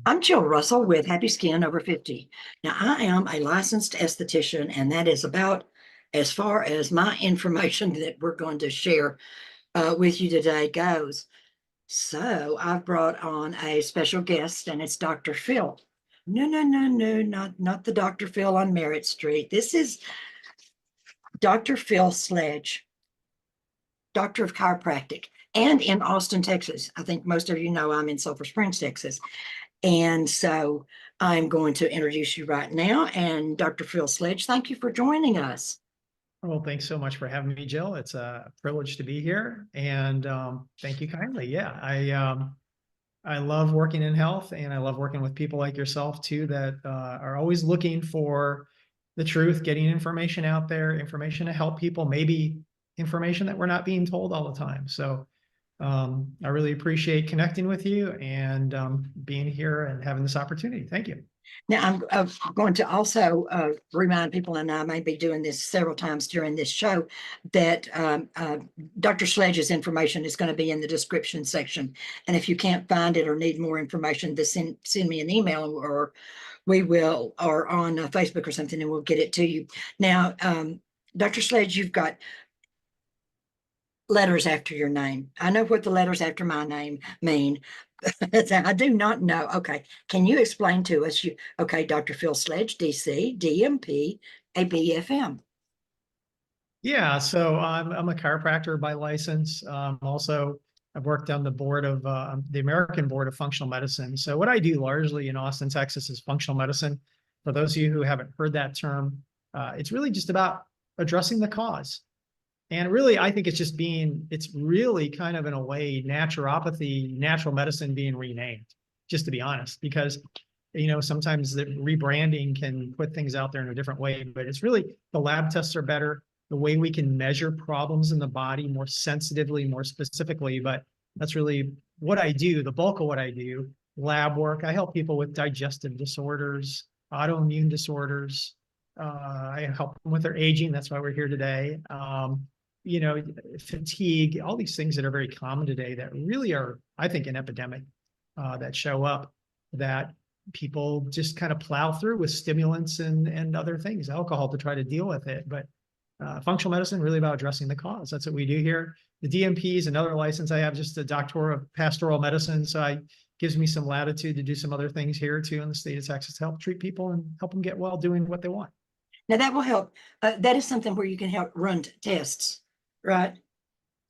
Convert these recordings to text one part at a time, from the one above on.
I'm Jill Russell with Happy Skin Over 50. Now, I am a licensed esthetician, and that is about as far as my information that we're going to share with you today goes. So, I've brought on a special guest, and it's Dr. Phil. No, no, no, no, not the Dr. Phil on Merritt Street. This is Dr. Phil Sledge, Doctor of Chiropractic, and in Austin, Texas. I think most of you know I'm in Sulphur Springs, Texas. And so I'm going to introduce you right now. And Dr. Phil Sledge, thank you for joining us. Well, thanks so much for having me, Jill. It's a privilege to be here, and thank you kindly. Yeah, I love working in health, and I love working with people like yourself too that are always looking for the truth, getting information out there, information to help people, maybe information that we're not being told all the time. So I really appreciate connecting with you and being here and having this opportunity. Thank you. Now, I'm going to also remind people, and I may be doing this several times during this show, that Dr. Sledge's information is going to be in the description section. And if you can't find it or need more information, just send me an email, or we will, or on Facebook or something, and we'll get it to you. Now, Dr. Sledge, you've got letters after your name. I know what the letters after my name mean. I do not know. Okay. Can you explain to us? Okay, Dr. Phil Sledge, DC, DMP, ABFM. Yeah, so I'm a chiropractor by license. Also, I've worked on the board of the American Board of Functional Medicine. So what I do largely in Austin, Texas is functional medicine. For those of you who haven't heard that term, it's really just about addressing the cause. And really, I think it's really kind of in a way, naturopathy, natural medicine being renamed, just to be honest, because, sometimes the rebranding can put things out there in a different way, but it's really the lab tests are better, the way we can measure problems in the body more sensitively, more specifically, but that's really what I do, the bulk of what I do, lab work. I help people with digestive disorders, autoimmune disorders. I help them with their aging. That's why we're here today. Fatigue, all these things that are very common today that really are, I think, an epidemic that show up that people just kind of plow through with stimulants and other things, alcohol, to try to deal with it. But functional medicine really about addressing the cause. That's what we do here. The DMP is another license I have, just a doctor of pastoral medicine. So it gives me some latitude to do some other things here too in the state of Texas to help treat people and help them get well doing what they want. Now that will help. That is something where you can help run tests, right?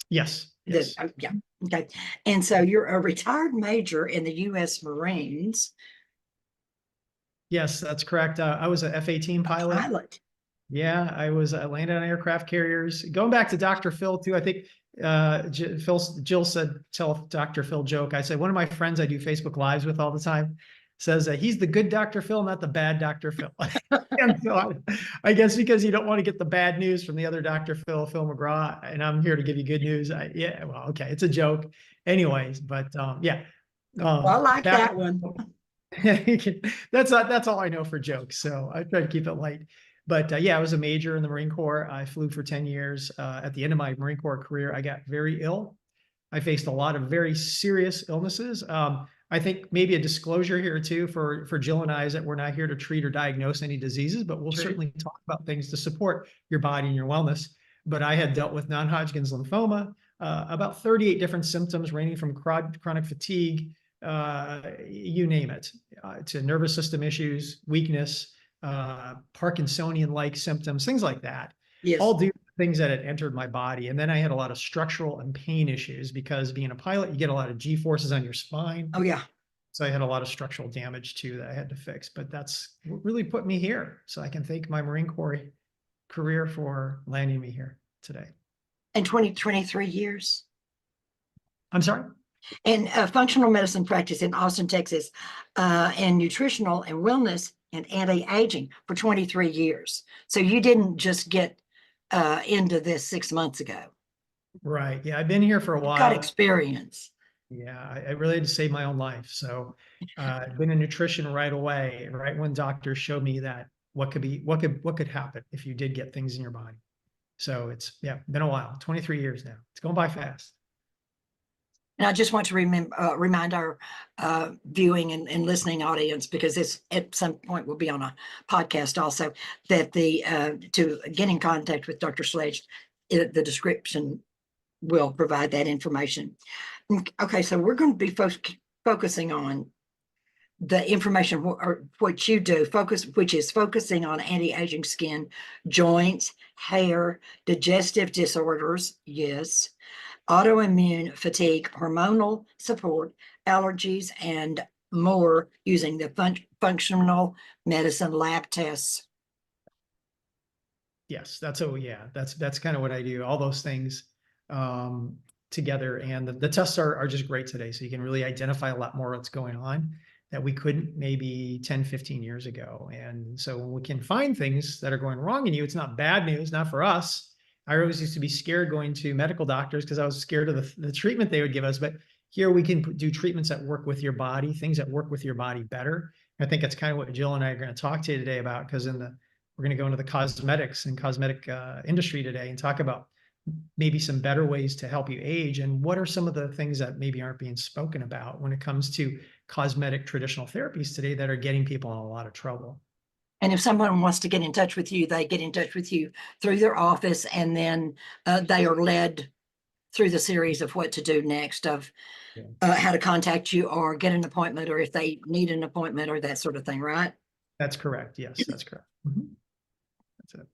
Yes. Yes. Yeah. Okay. And so you're a retired major in the U.S. Marines. Yes, that's correct. I was a F-18 pilot. Yeah, I landed on aircraft carriers. Going back to Dr. Phil too, I think Jill said, tell Dr. Phil joke. I said, one of my friends I do Facebook Lives with all the time says that he's the good Dr. Phil, not the bad Dr. Phil. And so I guess because you don't want to get the bad news from the other Dr. Phil McGraw, and I'm here to give you good news. Well, okay, it's a joke. Anyways, but yeah. Well, I like that one. That's all I know for jokes. So I try to keep it light. But yeah, I was a major in the Marine Corps. I flew for 10 years. At the end of my Marine Corps career, I got very ill. I faced a lot of very serious illnesses. I think maybe a disclosure here too for Jill and I is that we're not here to treat or diagnose any diseases, but we'll certainly talk about things to support your body and your wellness. But I had dealt with non-Hodgkin's lymphoma, about 38 different symptoms ranging from chronic fatigue, you name it, to nervous system issues, weakness, Parkinsonian-like symptoms, things like that. Yes. All due to things that had entered my body. And then I had a lot of structural and pain issues because being a pilot, you get a lot of G forces on your spine. Oh, yeah. So I had a lot of structural damage too that I had to fix, but that's what really put me here. So I can thank my Marine Corps career for landing me here today. And 23 years. I'm sorry? And functional medicine practice in Austin, Texas, and nutritional and wellness and anti-aging for 23 years. So you didn't just get into this 6 months ago. Right. Yeah, I've been here for a while. Got experience. Yeah, I really had to save my own life. So I've been in nutrition right away, right when doctors showed me that what could happen if you did get things in your body. So it's been a while, 23 years now. It's going by fast. And I just want to remind our viewing and listening audience, because this at some point will be on a podcast also, that to get in contact with Dr. Sledge, the description will provide that information. Okay, so we're going to be focusing on the information or what you do, which is focusing on anti-aging skin, joints, hair, digestive disorders, yes, autoimmune, fatigue, hormonal support, allergies, and more, using the functional medicine lab tests. Yes, that's kind of what I do. All those things together, and the tests are just great today. So you can really identify a lot more what's going on that we couldn't maybe 10, 15 years ago. And so when we can find things that are going wrong in you, it's not bad news, not for us. I always used to be scared going to medical doctors because I was scared of the treatment they would give us. But here we can do treatments that work with your body, things that work with your body better. I think that's kind of what Jill and I are going to talk to you today about, because we're going to go into the cosmetics and cosmetic industry today and talk about maybe some better ways to help you age, and what are some of the things that maybe aren't being spoken about when it comes to cosmetic traditional therapies today that are getting people in a lot of trouble. And if someone wants to get in touch with you, they get in touch with you through their office, and then they are led through the series of what to do next, of how to contact you or get an appointment, or if they need an appointment or that sort of thing, right? That's correct. Yes, that's correct. Mm-hmm. That's it.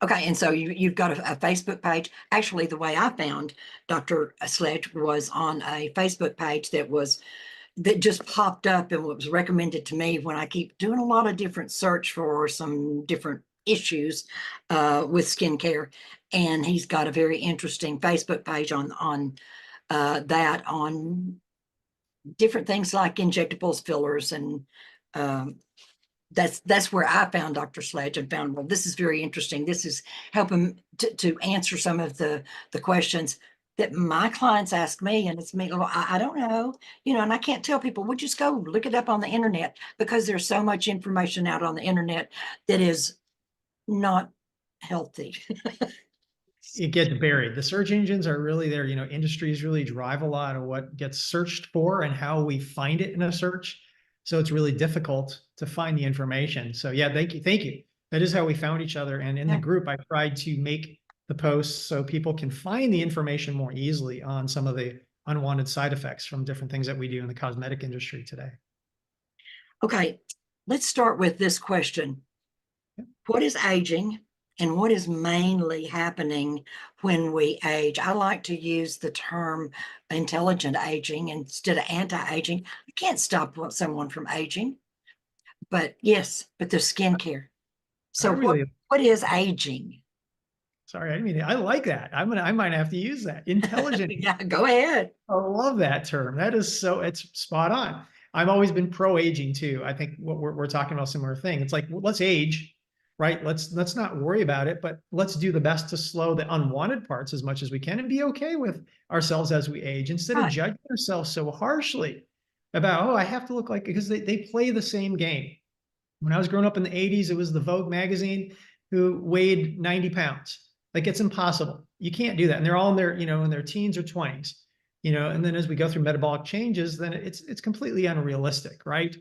Okay, and so you've got a Facebook page. Actually, the way I found Dr. Sledge was on a Facebook page that just popped up and was recommended to me when I keep doing a lot of different search for some different issues with skincare. And he's got a very interesting Facebook page on different things like injectables, fillers, and that's where I found Dr. Sledge and found, well, this is very interesting. This is helping to answer some of the questions that my clients ask me, and it's me, well, I don't know, and I can't tell people, well, just go look it up on the internet, because there's so much information out on the internet that is not healthy. It gets buried. The search engines are really there. Industries really drive a lot of what gets searched for and how we find it in a search. So it's really difficult to find the information. So yeah, thank you. Thank you. That is how we found each other. And in the group, I tried to make the posts so people can find the information more easily on some of the unwanted side effects from different things that we do in the cosmetic industry today. Okay, let's start with this question. What is aging, and what is mainly happening when we age? I like to use the term intelligent aging instead of anti-aging. I can't stop someone from aging, but yes, but the skincare. So what is aging? Sorry, I didn't mean to, I like that. I might have to use that. Intelligent. Yeah, go ahead. I love that term. That is it's spot on. I've always been pro-aging too. I think what we're talking about a similar thing. It's like, well, let's age, right? Let's not worry about it, but let's do the best to slow the unwanted parts as much as we can and be okay with ourselves as we age, instead of judging ourselves so harshly about, oh, I have to look like, because they play the same game. When I was growing up in the 80s, it was the Vogue magazine who weighed 90 pounds. Like, it's impossible. You can't do that. And they're all in their, in their teens or 20s, and then as we go through metabolic changes, then it's completely unrealistic, right?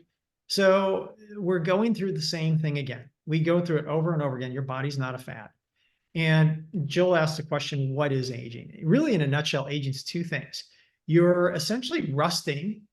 So we're going through the same thing again. We go through it over and over again. Your body's not a fad. And Jill asked the question, what is aging? Really, in a nutshell, aging is two things. You're essentially rusting,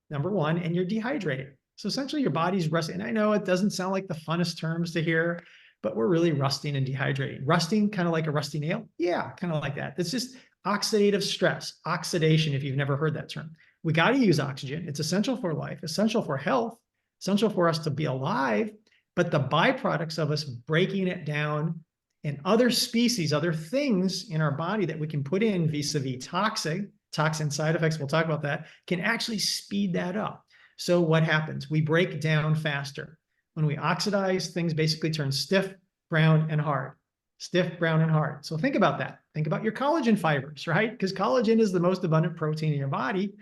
number one, and you're dehydrated. So essentially your body's rusting. And I know it doesn't sound like the funnest terms to hear, but we're really rusting and dehydrating. Rusting, kind of like a rusty nail? Yeah, kind of like that. It's just oxidative stress, oxidation, if you've never heard that term. We got to use oxygen. It's essential for life, essential for health, essential for us to be alive. But the byproducts of us breaking it down, and other species, other things in our body that we can put in vis-a-vis toxin side effects, we'll talk about that, can actually speed that up. So what happens? We break down faster. When we oxidize, things basically turn stiff, brown, and hard. Stiff, brown, and hard. So think about that. Think about your collagen fibers, right? Because collagen is the most abundant protein in your body.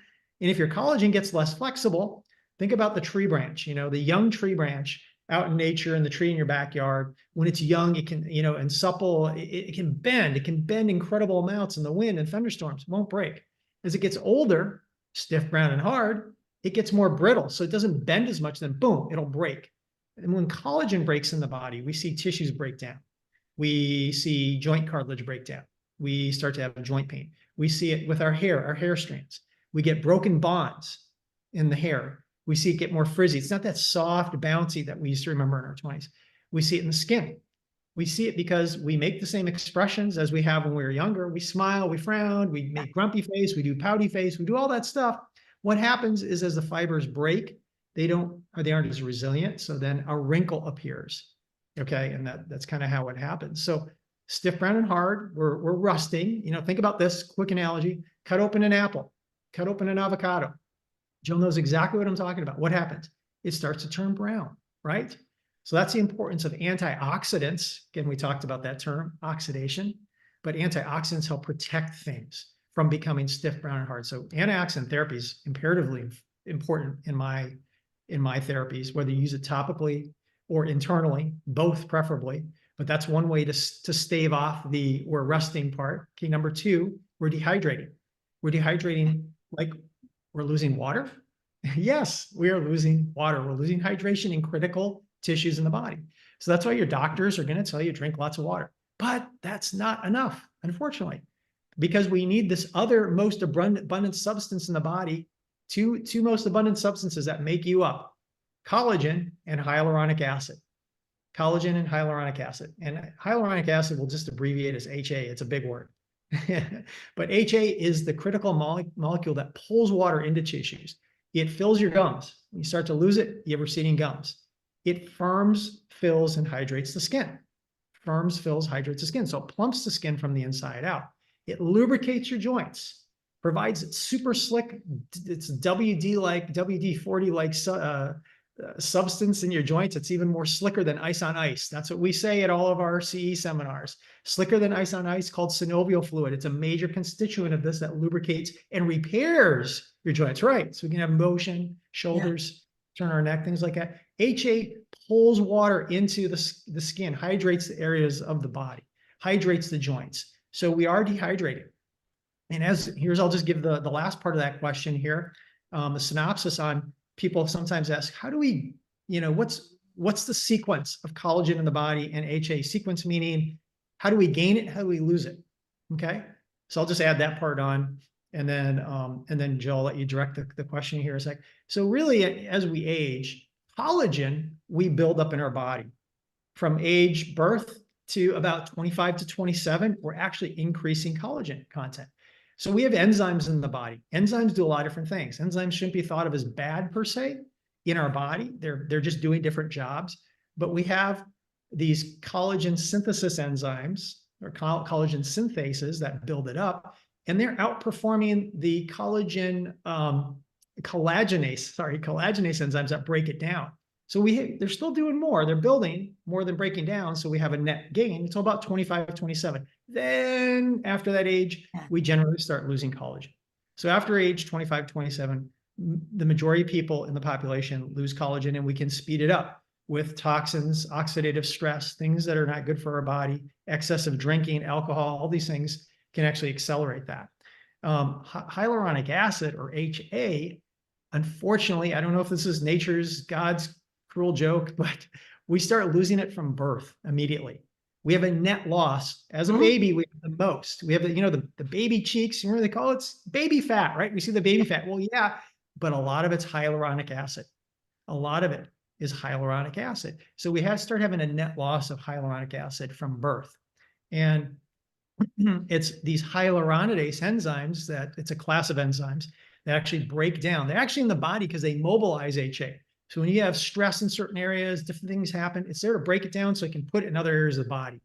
And if your collagen gets less flexible, think about the tree branch, the young tree branch out in nature, in the tree in your backyard. When it's young, it can, and supple, it can bend. It can bend incredible amounts in the wind and thunderstorms. It won't break. As it gets older, stiff, brown, and hard, it gets more brittle. So it doesn't bend as much, then boom, it'll break. And when collagen breaks in the body, we see tissues break down. We see joint cartilage break down. We start to have joint pain. We see it with our hair strands. We get broken bonds in the hair. We see it get more frizzy. It's not that soft, bouncy that we used to remember in our 20s. We see it in the skin. We see it because we make the same expressions as we have when we were younger. We smile, we frown, we make grumpy face, we do pouty face, we do all that stuff. What happens is as the fibers break, they aren't as resilient. So then a wrinkle appears. Okay. And that's kind of how it happens. So stiff, brown, and hard, we're rusting. Think about this quick analogy. Cut open an apple, cut open an avocado. Jill knows exactly what I'm talking about. What happens? It starts to turn brown, right? So that's the importance of antioxidants. Again, we talked about that term, oxidation, but antioxidants help protect things from becoming stiff, brown, and hard. So antioxidant therapy is imperatively important in my therapies, whether you use it topically or internally, both preferably. But that's one way to stave off the we're resting part. Okay, number two, we're dehydrating. We're dehydrating like we're losing water. Yes, we are losing water. We're losing hydration in critical tissues in the body. So that's why your doctors are going to tell you drink lots of water. But that's not enough, unfortunately, because we need this other most abundant substance in the body, two most abundant substances that make you up, collagen and hyaluronic acid. Collagen and hyaluronic acid. And hyaluronic acid we'll just abbreviate as HA. It's a big word. But HA is the critical molecule that pulls water into tissues. It fills your gums. When you start to lose it, you have receding gums. It firms, fills, and hydrates the skin. Firms, fills, hydrates the skin. So it plumps the skin from the inside out. It lubricates your joints, provides super slick, it's WD-like, WD-40-like substance in your joints. It's even more slicker than ice on ice. That's what we say at all of our CE seminars. Slicker than ice on ice, called synovial fluid. It's a major constituent of this that lubricates and repairs your joints, right? So we can have motion, shoulders, turn our neck, things like that. HA pulls water into the skin, hydrates the areas of the body, hydrates the joints. So we are dehydrated. And I'll just give the last part of that question here, the synopsis on people sometimes ask, how do we, what's the sequence of collagen in the body and HA? Sequence meaning, how do we gain it? How do we lose it? Okay. So I'll just add that part on. And then Jill, I'll let you direct the question here a sec. So really, as we age, collagen we build up in our body. From age birth to about 25 to 27, we're actually increasing collagen content. So we have enzymes in the body. Enzymes do a lot of different things. Enzymes shouldn't be thought of as bad per se in our body. They're just doing different jobs. But we have these collagen synthesis enzymes or collagen synthases that build it up, and they're outperforming the collagenase enzymes that break it down. So they're still doing more. They're building more than breaking down. So we have a net gain until about 25, 27. Then after that age, we generally start losing collagen. So after age 25, 27, the majority of people in the population lose collagen, and we can speed it up with toxins, oxidative stress, things that are not good for our body, excessive drinking, alcohol, all these things can actually accelerate that. Hyaluronic acid, or HA, unfortunately, I don't know if this is God's cruel joke, but we start losing it from birth immediately. We have a net loss. As a baby, we have the most. We have the baby cheeks. You know what they call it? It's baby fat, right? We see the baby fat. Well, yeah, but a lot of it's hyaluronic acid. A lot of it is hyaluronic acid. So we start having a net loss of hyaluronic acid from birth. And it's these hyaluronidase enzymes it's a class of enzymes that actually break down. They're actually in the body because they mobilize HA. So when you have stress in certain areas, different things happen. It's there to break it down so it can put it in other areas of the body.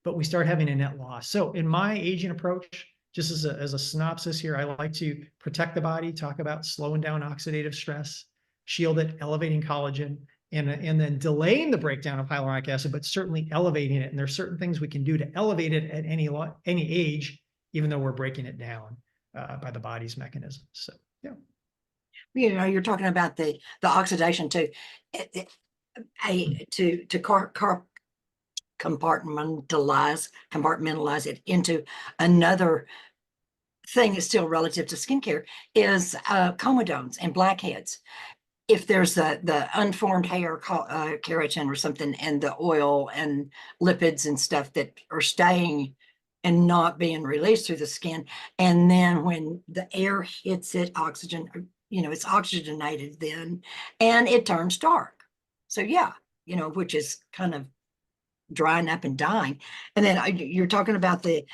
But we start having a net loss. So in my aging approach, just as a synopsis here, I like to protect the body, talk about slowing down oxidative stress, shield it, elevating collagen, and then delaying the breakdown of hyaluronic acid, but certainly elevating it. And there's certain things we can do to elevate it at any age, even though we're breaking it down by the body's mechanism. So, yeah. You're talking about the oxidation too. To compartmentalize it into another thing is still relative to skincare is comedones and blackheads. If there's the unformed hair keratin or something, and the oil and lipids and stuff that are staying and not being released through the skin, and then when the air hits it, oxygen, it's oxygenated then, and it turns dark. So yeah, which is kind of drying up and dying. And then you're talking about the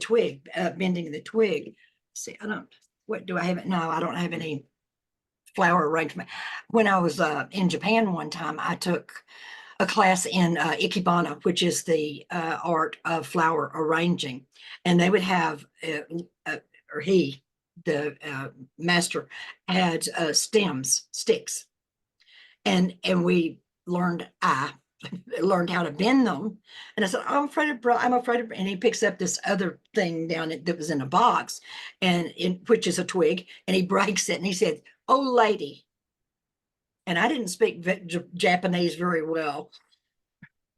twig, bending the twig. See, what do I have? No, I don't have any flower arrangement. When I was in Japan one time, I took a class in Ikebana, which is the art of flower arranging. And they would have, or he, the master, had sticks. And we learned, learned how to bend them. And I said, I'm afraid of, and he picks up this other thing down that was in a box, which is a twig, and he breaks it, and he said, "Oh, lady." And I didn't speak Japanese very well.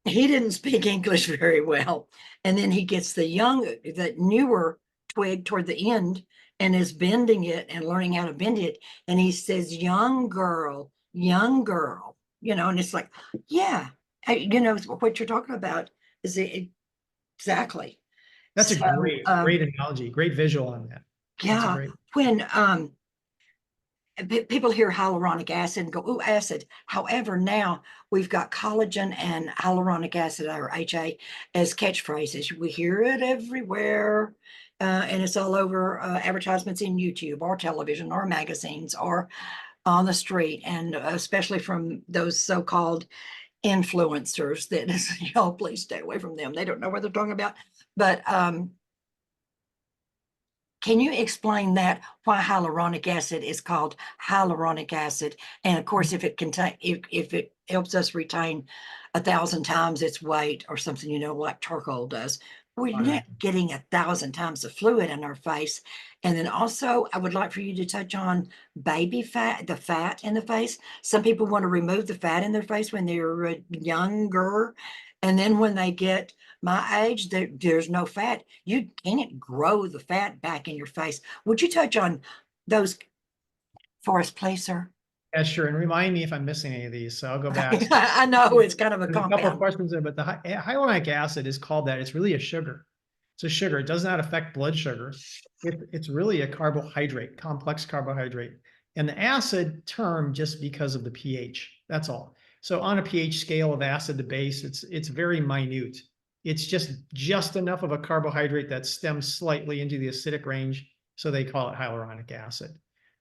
He didn't speak English very well. And then he gets the newer twig toward the end and is bending it and learning how to bend it. And he says, young girl, and it's like, yeah, what you're talking about is exactly. That's So, a great analogy, great visual on that. yeah, when people hear hyaluronic acid and go, "Ooh, acid." However, now we've got collagen and hyaluronic acid, or HA, as catchphrases. We hear it everywhere, and it's all over advertisements in YouTube or television or magazines or on the street, and especially from those so-called influencers that y'all please stay away from them. They don't know what they're talking about. But can you explain that, why hyaluronic acid is called hyaluronic acid? And of course, if it helps us retain 1,000 times its weight or something, like charcoal does, we're not getting 1,000 times the fluid in our face. And then also, I would like for you to touch on baby fat, the fat in the face. Some people want to remove the fat in their face when they're younger. And then when they get my age, there's no fat. You can't grow the fat back in your face. Would you touch on those for us, please, sir? Yeah, sure. And remind me if I'm missing any of these. So I'll go back. I know it's kind of a There's a couple of compound. questions there, but the hyaluronic acid is called that. It's really a sugar. It's a sugar. It does not affect blood sugar. It's really a carbohydrate, complex carbohydrate. And the acid term just because of the pH. That's all. So on a pH scale of acid to base, it's very minute. It's just enough of a carbohydrate that stems slightly into the acidic range. So they call it hyaluronic acid.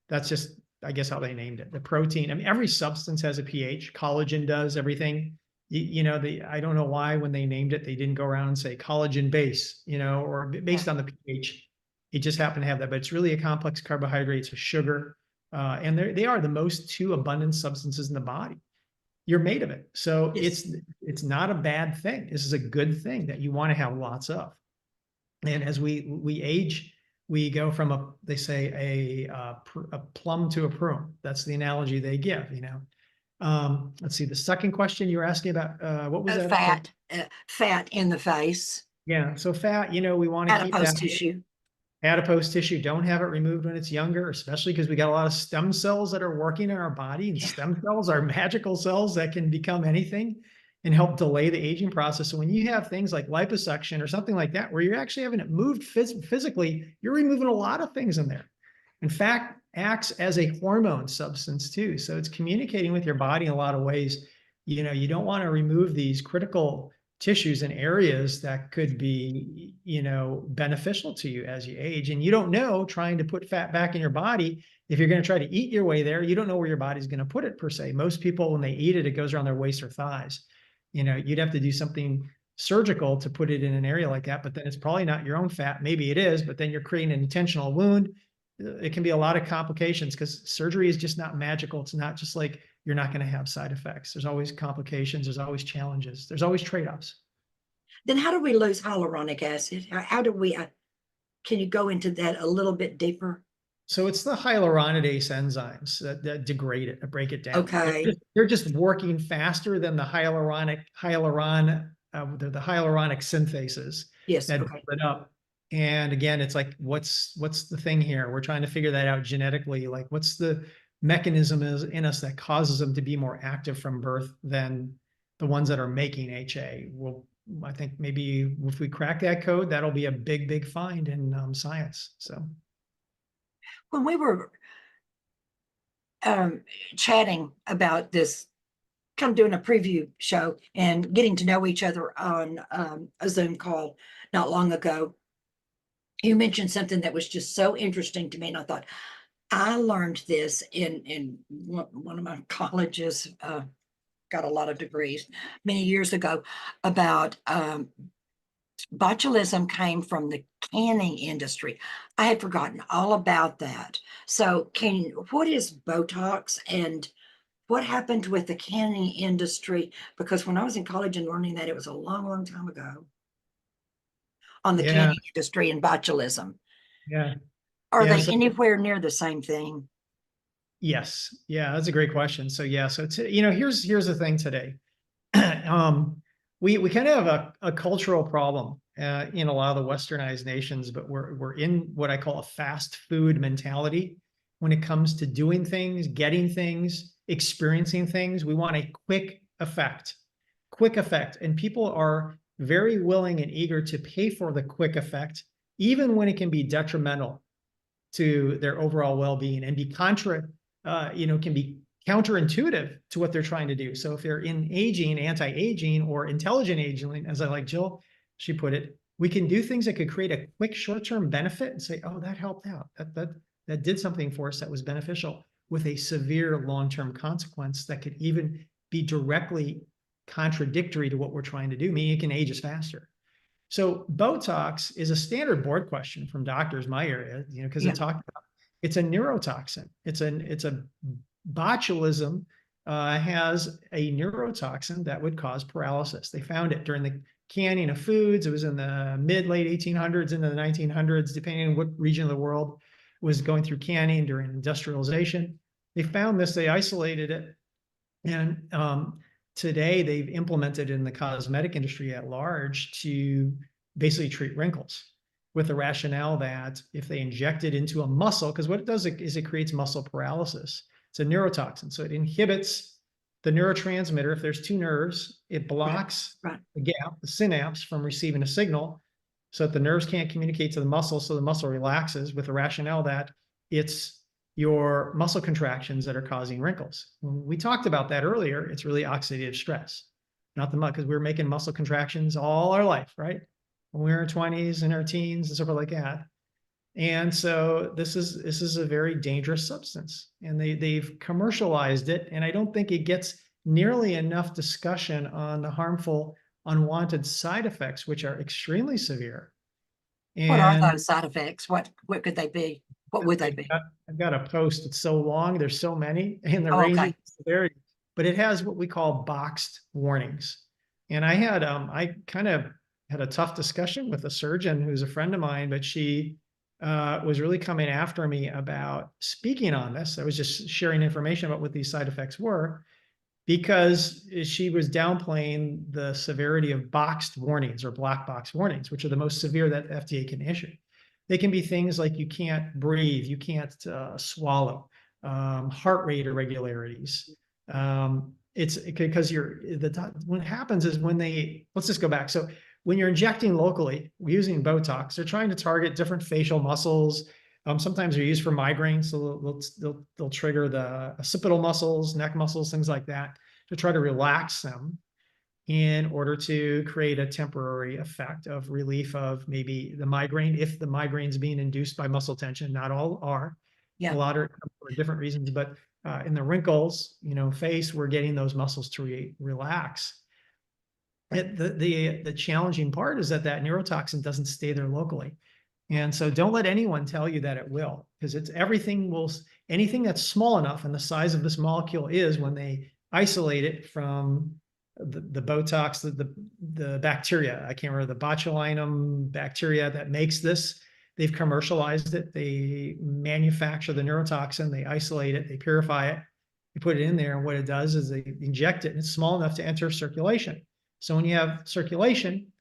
That's just, I guess, how they named it. The protein, I mean, every substance has a pH. Collagen does, everything. I don't know why when they named it, they didn't go around and say collagen base, or based on the pH. It just happened to have that, but it's really a complex carbohydrate. It's a sugar. And they are the most two abundant substances in the body. You're made of it. So Yes. it's not a bad thing. This is a good thing that you want to have lots of. And as we age, we go from they say a plum to a prune. That's the analogy they give, Let's see, the second question you were asking about, what was that? Fat in the face. Yeah. So fat, we want to keep Adipose that tissue. adipose tissue. Don't have it removed when it's younger, especially because we got a lot of stem cells that are working in our body, and stem cells are magical cells that can become anything and help delay the aging process. So when you have things like liposuction or something like that, where you're actually having it moved physically, you're removing a lot of things in there. In fact, acts as a hormone substance too. So it's communicating with your body in a lot of ways. You don't want to remove these critical tissues and areas that could be, beneficial to you as you age. And you don't know, trying to put fat back in your body, if you're going to try to eat your way there, you don't know where your body's going to put it per se. Most people, when they eat it, it goes around their waist or thighs. You'd have to do something surgical to put it in an area like that, but then it's probably not your own fat. Maybe it is, but then you're creating an intentional wound. It can be a lot of complications because surgery is just not magical. It's not just like you're not going to have side effects. There's always complications. There's always challenges. There's always trade-offs. Then how do we lose hyaluronic acid? How do we, can you go into that a little bit deeper? So it's the hyaluronidase enzymes that degrade it, that break it down. Okay. They're just working faster than the the hyaluronic synthases Yes. that Okay. build it up. And again, it's like, what's the thing here? We're trying to figure that out genetically. Like, what's the mechanism is in us that causes them to be more active from birth than the ones that are making HA? Well, I think maybe if we crack that code, that'll be a big, big find in science. So When we were chatting about this, kind of doing a preview show and getting to know each other on a Zoom call not long ago, you mentioned something that was just so interesting to me, and I thought, I learned this in one of my colleges, got a lot of degrees many years ago, about botulism came from the canning industry. I had forgotten all about that. So what is Botox and what happened with the canning industry? Because when I was in college and learning that, it was a long, long time ago, on the yeah, canning industry and botulism. yeah, Are yeah. they So anywhere near the same thing? yes, yeah, that's a great question. So yeah, so here's the thing today. We kind of have a cultural problem in a lot of the westernized nations, but we're in what I call a fast food mentality when it comes to doing things, getting things, experiencing things. We want a quick effect, and people are very willing and eager to pay for the quick effect, even when it can be detrimental to their overall well-being and be can be counterintuitive to what they're trying to do. So if they're in aging, anti-aging, or intelligent aging, as I like Jill, she put it, we can do things that could create a quick short-term benefit and say, oh, that helped out. That did something for us that was beneficial, with a severe long-term consequence that could even be directly contradictory to what we're trying to do, meaning it can age us faster. So Botox is a standard board question from doctors in my area, because Yeah. it's a neurotoxin. It's a botulism has a neurotoxin that would cause paralysis. They found it during the canning of foods. It was in the late 1800s into the 1900s, depending on what region of the world was going through canning during industrialization. They found this, they isolated it, and today they've implemented in the cosmetic industry at large to basically treat wrinkles, with the rationale that if they inject it into a muscle, because what it does is it creates muscle paralysis. It's a neurotoxin, so it inhibits the neurotransmitter. If there's two nerves, it blocks Right. the gap, the synapse, from receiving a signal, so that the nerves can't communicate to the muscle, so the muscle relaxes, with the rationale that it's your muscle contractions that are causing wrinkles. When we talked about that earlier, it's really oxidative stress, not the because we were making muscle contractions all our life, right? When we were in our 20s and our teens and stuff like that. And so this is a very dangerous substance, and they've commercialized it, and I don't think it gets nearly enough discussion on the harmful unwanted side effects, which are extremely severe. What are And those side effects? What could they be? What would they be? I've got a post. It's so long. There's so many in the Oh, range of okay. severity, but it has what we call boxed warnings. And I kind of had a tough discussion with a surgeon who's a friend of mine, but she was really coming after me about speaking on this. I was just sharing information about what these side effects were, because she was downplaying the severity of boxed warnings, or black box warnings, which are the most severe that FDA can issue. They can be things like you can't breathe, you can't swallow, heart rate irregularities. It's because what happens is let's just go back. So when you're injecting locally using Botox, they're trying to target different facial muscles. Sometimes they're used for migraines, so they'll trigger the occipital muscles, neck muscles, things like that, to try to relax them in order to create a temporary effect of relief of maybe the migraine, if the migraine is being induced by muscle tension. Not all are. Yeah. A lot are for different reasons, but in the wrinkles, face, we're getting those muscles to relax. The challenging part is that neurotoxin doesn't stay there locally. And so don't let anyone tell you that it will, because anything that's small enough, and the size of this molecule is, when they isolate it from the Botox, the bacteria, I can't remember, the botulinum bacteria that makes this, they've commercialized it. They manufacture the neurotoxin, they isolate it, they purify it, they put it in there, and what it does is they inject it, and it's small enough to enter circulation. So when you have circulation,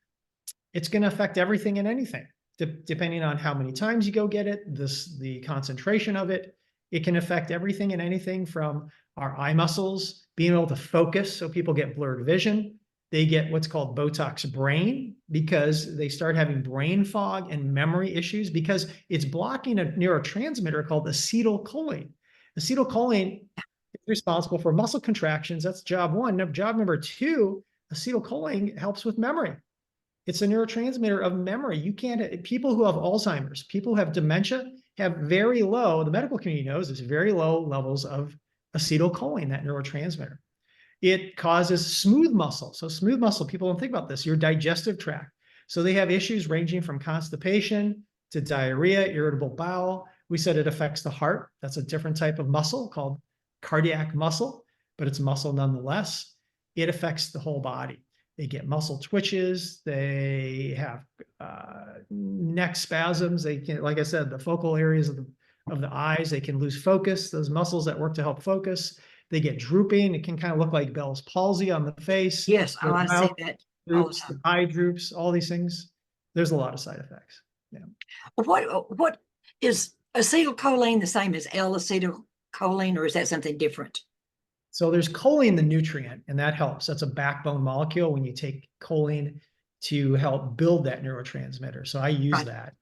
it's going to affect everything and anything. depending on how many times you go get it, the concentration of it. It can affect everything and anything from our eye muscles, being able to focus, so people get blurred vision. They get what's called Botox brain because they start having brain fog and memory issues because it's blocking a neurotransmitter called acetylcholine. Acetylcholine is responsible for muscle contractions. That's job one. Now, job number two, acetylcholine helps with memory. It's a neurotransmitter of memory. You can't, people who have Alzheimer's, people who have dementia have very low, the medical community knows it's very low levels of acetylcholine, that neurotransmitter. It causes smooth muscle. So smooth muscle, people don't think about this, your digestive tract. So they have issues ranging from constipation to diarrhea, irritable bowel. We said it affects the heart. That's a different type of muscle called cardiac muscle, but it's muscle nonetheless. It affects the whole body. They get muscle twitches. They have neck spasms. They can, like I said, the focal areas of the eyes, they can lose focus. Those muscles that work to help focus, they get drooping. It can kind of look like Bell's palsy on the face. Yes, oh, I see that all the Droops, the time. eye droops, all these things. There's a lot of side effects. Yeah. What is acetylcholine the same as L-acetylcholine, or is that something different? So there's choline, the nutrient, and that helps. That's a backbone molecule when you take choline to help build that neurotransmitter. So I use Right. that.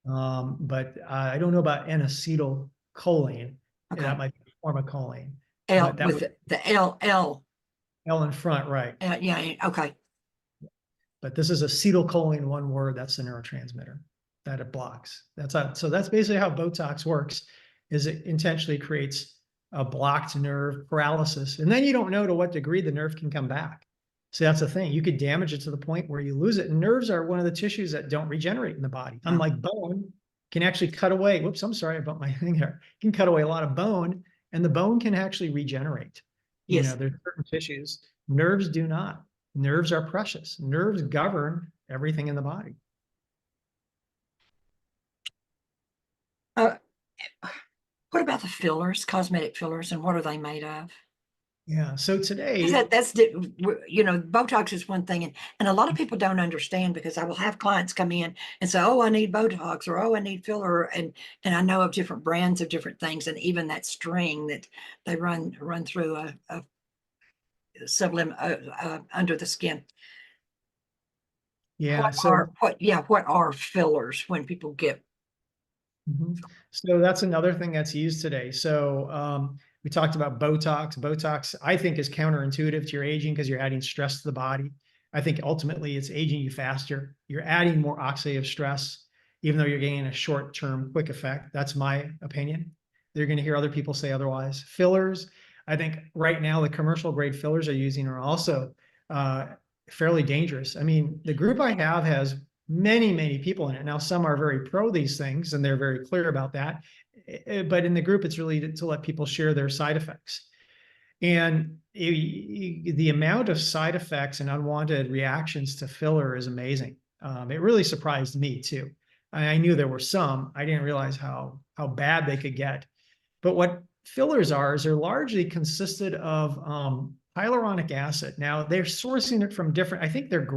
But I don't know about N-acetylcholine. Okay. That might be a form of choline. L But that with the L. L in front, right. Yeah, okay. But this is acetylcholine, one word, that's the neurotransmitter that it blocks. So that's basically how Botox works, is it intentionally creates a blocked nerve paralysis. And then you don't know to what degree the nerve can come back. So that's the thing. You could damage it to the point where you lose it. And nerves are one of the tissues that don't regenerate in the body. Unlike bone, can actually cut away. Whoops, I'm sorry about my thing here. Can cut away a lot of bone, and the bone can actually regenerate. Yes. You know, there's certain tissues. Nerves do not. Nerves are precious. Nerves govern everything in the body. What about the fillers, cosmetic fillers, and what are they made of? Yeah. So today, Botox is one thing, and a lot of people don't understand, because I will have clients come in and say, "Oh, I need Botox," or "Oh, I need filler," and I know of different brands of different things, and even that string that they run through a under the skin. yeah. What are fillers when people get? So that's another thing that's used today. So we talked about Botox. Botox, I think, is counterintuitive to your aging because you're adding stress to the body. I think ultimately it's aging you faster. You're adding more oxidative stress, even though you're getting a short-term quick effect. That's my opinion. You're going to hear other people say otherwise. Fillers, I think right now the commercial grade fillers are using are also fairly dangerous. I mean, the group I have has many people in it. Now, some are very pro these things, and they're very clear about that. But in the group, it's really to let people share their side effects. And the amount of side effects and unwanted reactions to filler is amazing. It really surprised me too. I knew there were some. I didn't realize how bad they could get. But what fillers are is they're largely consisted of hyaluronic acid. Now, they're sourcing it from different, I think they're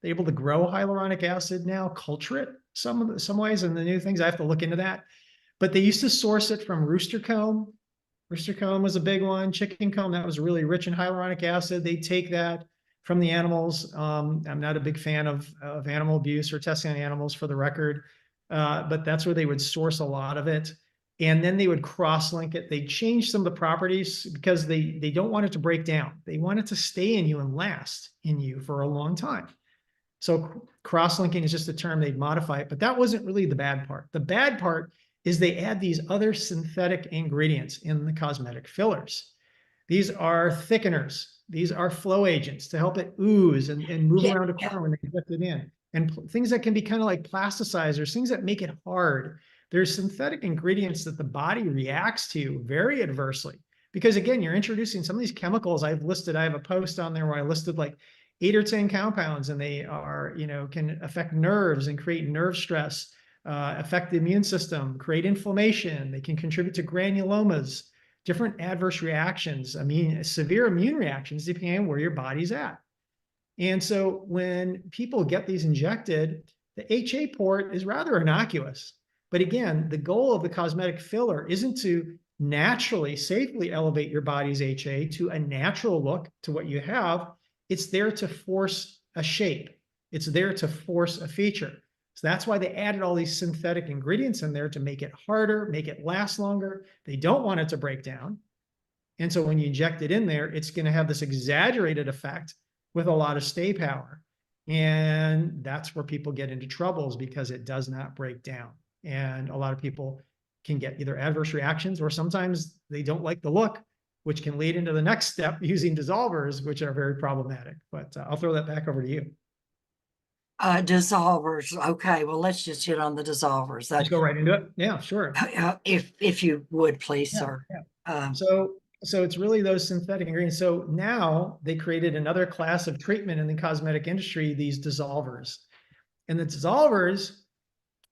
able to grow hyaluronic acid now, culture it some ways, and the new things, I have to look into that. But they used to source it from rooster comb. Rooster comb was a big one. Chicken comb, that was really rich in hyaluronic acid. They take that from the animals. I'm not a big fan of animal abuse or testing on animals, for the record, but that's where they would source a lot of it. And then they would cross-link it. They change some of the properties because they don't want it to break down. They want it to stay in you and last in you for a long time. So cross-linking is just a term, they'd modify it, but that wasn't really the bad part. The bad part is they add these other synthetic ingredients in the cosmetic fillers. These are thickeners. These are flow agents to help it ooze and move around a corner when they inject it in. And things that can be kind of like plasticizers, things that make it hard. There's synthetic ingredients that the body reacts to very adversely. Because again, you're introducing some of these chemicals I've listed. I have a post on there where I listed like 8 or 10 compounds, and they are, can affect nerves and create nerve stress, affect the immune system, create inflammation. They can contribute to granulomas, different adverse reactions. I mean, severe immune reactions depending on where your body's at. And so when people get these injected, The HA port is rather innocuous. But again, the goal of the cosmetic filler isn't to naturally, safely elevate your body's HA to a natural look to what you have. It's there to force a shape. It's there to force a feature. So that's why they added all these synthetic ingredients in there to make it harder, make it last longer. They don't want it to break down. And so when you inject it in there, it's going to have this exaggerated effect with a lot of stay power. And that's where people get into troubles because it does not break down. And a lot of people can get either adverse reactions or sometimes they don't like the look, which can lead into the next step using dissolvers, which are very problematic. But I'll throw that back over to you. Dissolvers. Okay, well, let's just hit on the dissolvers. Let's go right into it. Yeah, sure. If you would, please, Yeah, sir. yeah. So it's really those synthetic ingredients. So now they created another class of treatment in the cosmetic industry, these dissolvers. And the dissolvers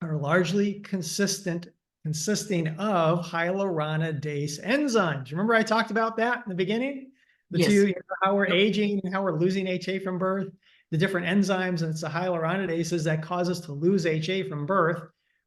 are largely consisting of hyaluronidase enzymes. Remember I talked about that in the beginning? The Yes. two, how we're aging and how we're losing HA from birth, the different enzymes, and it's the hyaluronidases that cause us to lose HA from birth.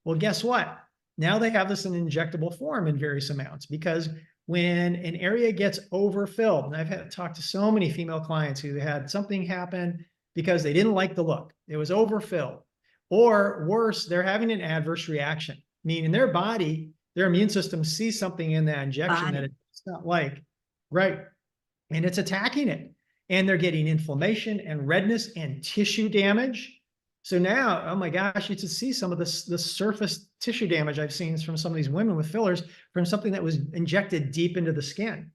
Well, guess what? Now they have this in injectable form in various amounts because when an area gets overfilled, and I've had to talk to so many female clients who had something happen because they didn't like the look. It was overfilled. Or worse, they're having an adverse reaction, meaning their body, their immune system sees something in that injection that it's not like, right? And it's attacking it. And they're getting inflammation and redness and tissue damage. So now, oh my gosh, you can see some of the surface tissue damage I've seen from some of these women with fillers from something that was injected deep into the skin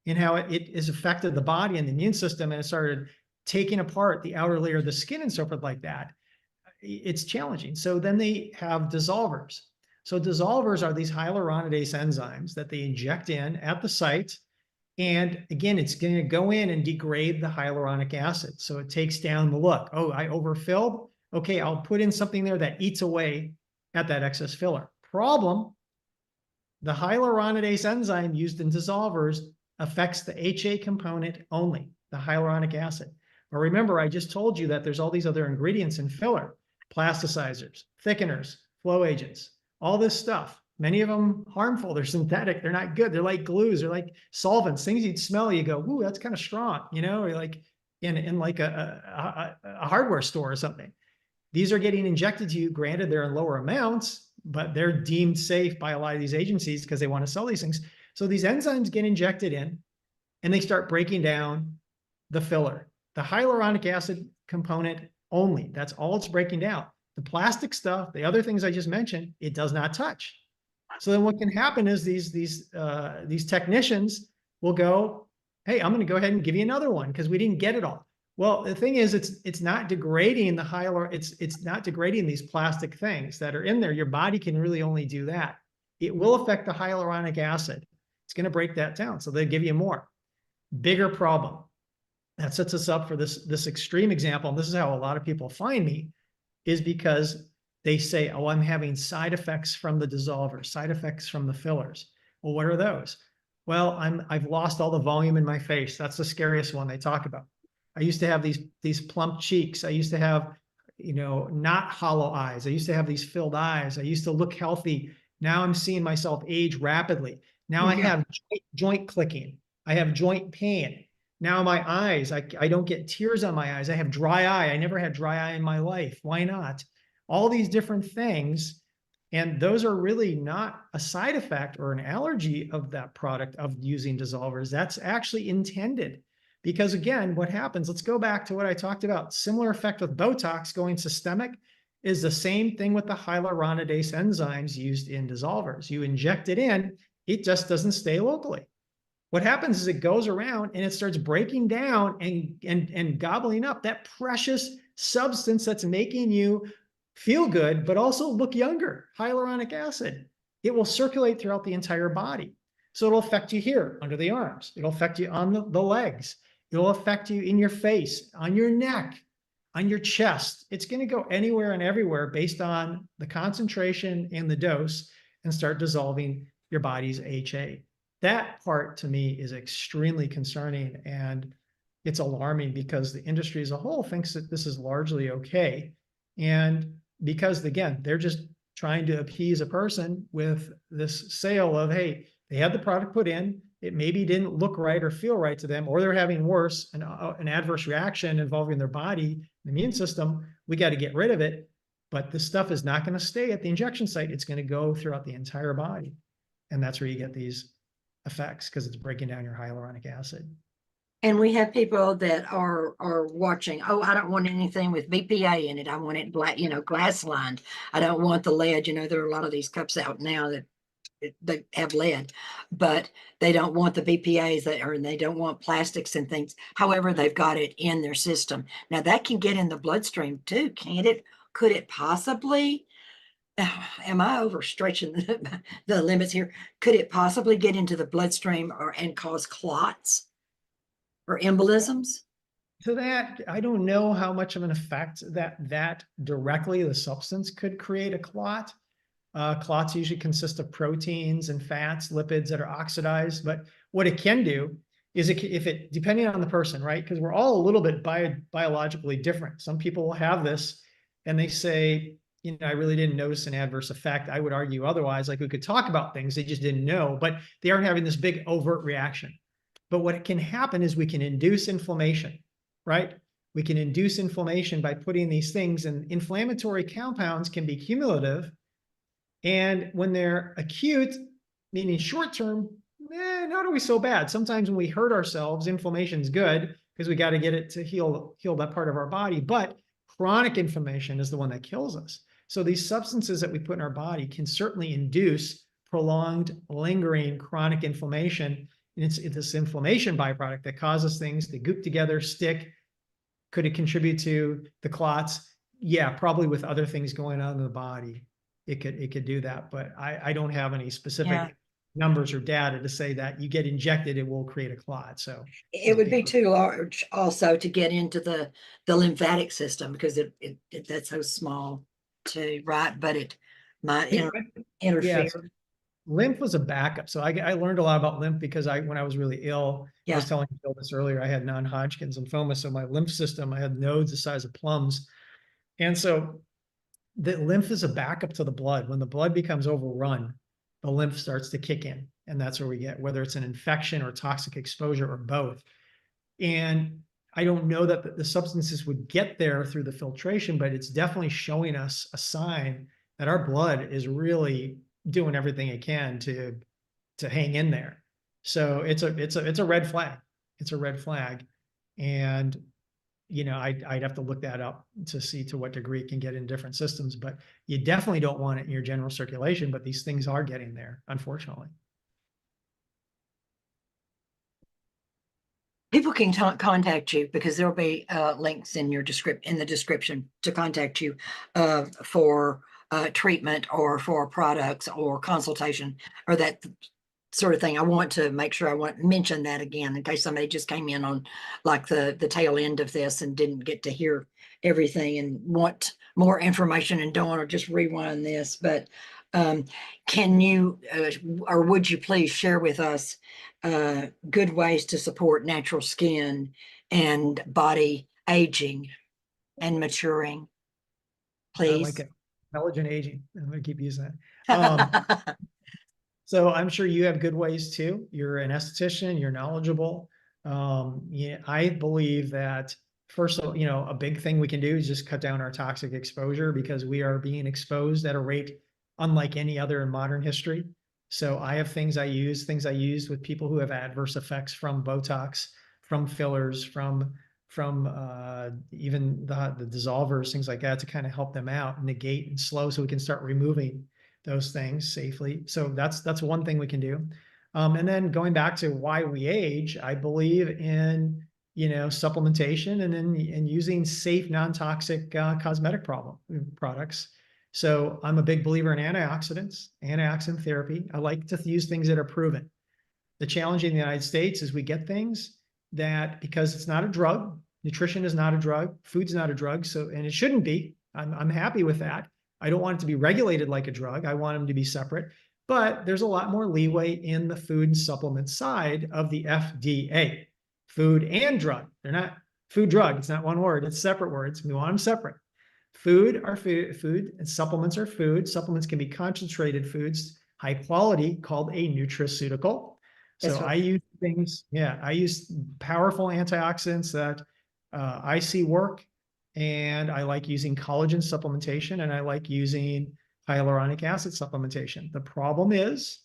and how it has affected the body and the immune system and it started taking apart the outer layer of the skin and so forth like that. It's challenging. So then they have dissolvers. So dissolvers are these hyaluronidase enzymes that they inject in at the site. And again, it's going to go in and degrade the hyaluronic acid. So it takes down the look. Oh, I overfilled. Okay, I'll put in something there that eats away at that excess filler. Problem, the hyaluronidase enzyme used in dissolvers affects the HA component only, the hyaluronic acid. But remember, I just told you that there's all these other ingredients in filler, plasticizers, thickeners, flow agents, all this stuff. Many of them harmful. They're synthetic. They're not good. They're like glues. They're like solvents, things you'd smell. You go, ooh, that's kind of strong, you know, or like in like a hardware store or something. These are getting injected to you. Granted, they're in lower amounts, but they're deemed safe by a lot of these agencies because they want to sell these things. So these enzymes get injected in and they start breaking down the filler, the hyaluronic acid component only. That's all it's breaking down. The plastic stuff, the other things I just mentioned, it does not touch. So then what can happen is these technicians will go, hey, I'm going to go ahead and give you another one because we didn't get it all. Well, the thing is, it's not degrading the it's not degrading these plastic things that are in there. Your body can really only do that. It will affect the hyaluronic acid. It's going to break that down. So they give you more. Bigger problem. That sets us up for this extreme example. And this is how a lot of people find me, is because they say, oh, I'm having side effects from the dissolvers, side effects from the fillers. Well, what are those? Well, I've lost all the volume in my face. That's the scariest one they talk about. I used to have these plump cheeks. I used to have, you know, not hollow eyes. I used to have these filled eyes. I used to look healthy. Now I'm seeing myself age rapidly. Now I have joint clicking. I have joint pain. Now my eyes, I don't get tears on my eyes. I have dry eye. I never had dry eye in my life. Why not? All these different things. And those are really not a side effect or an allergy of that product of using dissolvers. That's actually intended. Because again, what happens, let's go back to what I talked about. Similar effect with Botox going systemic is the same thing with the hyaluronidase enzymes used in dissolvers. You inject it in, it just doesn't stay locally. What happens is it goes around and it starts breaking down and gobbling up that precious substance that's making you feel good, but also look younger, hyaluronic acid. It will circulate throughout the entire body. So it'll affect you here under the arms. It'll affect you on the legs. It'll affect you in your face, on your neck, on your chest. It's going to go anywhere and everywhere based on the concentration and the dose and start dissolving your body's HA. That part to me is extremely concerning, and it's alarming because the industry as a whole thinks that this is largely okay. And because again, they're just trying to appease a person with this sale of, hey, they had the product put in, it maybe didn't look right or feel right to them, or they're having worse, an adverse reaction involving their body, the immune system. We got to get rid of it. But this stuff is not going to stay at the injection site. It's going to go throughout the entire body. And that's where you get these effects, because it's breaking down your hyaluronic acid. And we have people that are watching, oh, I don't want anything with BPA in it. I want it black, glass lined. I don't want the lead. There are a lot of these cups out now that they have lead, but they don't want the BPAs and they don't want plastics and things. However, they've got it in their system. Now that can get in the bloodstream too, can't it? Could it possibly, am I overstretching the limits here? Could it possibly get into the bloodstream and cause clots or embolisms? So that, I don't know how much of an effect that directly the substance could create a clot. Clots usually consist of proteins and fats, lipids that are oxidized. But what it can do is depending on the person, right? Because we're all a little bit biologically different. Some people will have this and they say, I really didn't notice an adverse effect. I would argue otherwise, like we could talk about things they just didn't know, but they aren't having this big overt reaction. But what can happen is we can induce inflammation, right? We can induce inflammation by putting these things, and inflammatory compounds can be cumulative. And when they're acute, meaning short term, not always so bad. Sometimes when we hurt ourselves, inflammation is good because we got to get it to heal that part of our body. But chronic inflammation is the one that kills us. So these substances that we put in our body can certainly induce prolonged, lingering chronic inflammation. And it's this inflammation byproduct that causes things to goop together, stick. Could it contribute to the clots? Yeah, probably with other things going on in the body. It could do that, but I don't have any specific numbers or data to say that you get injected, it will create a clot. So it would be too large also to get into the lymphatic system, because that's so small too, right? But it might interfere. Yes. Lymph was a backup. So I learned a lot about lymph because when I was really ill, I was telling Phil this earlier, I had non-Hodgkin's lymphoma. So my lymph system, I had nodes the size of plums. And so the lymph is a backup to the blood. When the blood becomes overrun, the lymph starts to kick in. And that's where we get, whether it's an infection or toxic exposure or both. And I don't know that the substances would get there through the filtration, but it's definitely showing us a sign that our blood is really doing everything it can to hang in there. So it's a red flag. It's a red flag. And I'd have to look that up to see to what degree it can get in different systems, but you definitely don't want it in your general circulation, but these things are getting there, unfortunately. People can contact you because there'll be links in the description to contact you for treatment or for products or consultation or that sort of thing. I want to make sure I mention that again in case somebody just came in on like the tail end of this and didn't get to hear everything and want more information and don't want to just rewind this. But can you or would you please share with us good ways to support natural skin and body aging and maturing, please? I like it. Intelligent aging. I'm going to keep using that. So I'm sure you have good ways too. You're an esthetician, you're knowledgeable. I believe that first, a big thing we can do is just cut down our toxic exposure because we are being exposed at a rate unlike any other in modern history. So I have things I use with people who have adverse effects from Botox, from fillers, from even the dissolvers, things like that to kind of help them out, negate and slow so we can start removing those things safely. So that's one thing we can do. And then going back to why we age, I believe in, supplementation and using safe, non-toxic cosmetic products. So I'm a big believer in antioxidant therapy. I like to use things that are proven. The challenge in the United States is we get things that, because it's not a drug, nutrition is not a drug, food's not a drug. So, and it shouldn't be. I'm happy with that. I don't want it to be regulated like a drug. I want them to be separate, but there's a lot more leeway in the food supplement side of the FDA. Food and drug. They're not food drug. It's not one word. It's separate words. We want them separate. Food are food, and supplements are food. Supplements can be concentrated foods, high quality, called a nutraceutical. So That's I right. use things, yeah, I use powerful antioxidants that I see work, and I like using collagen supplementation, and I like using hyaluronic acid supplementation. The problem is,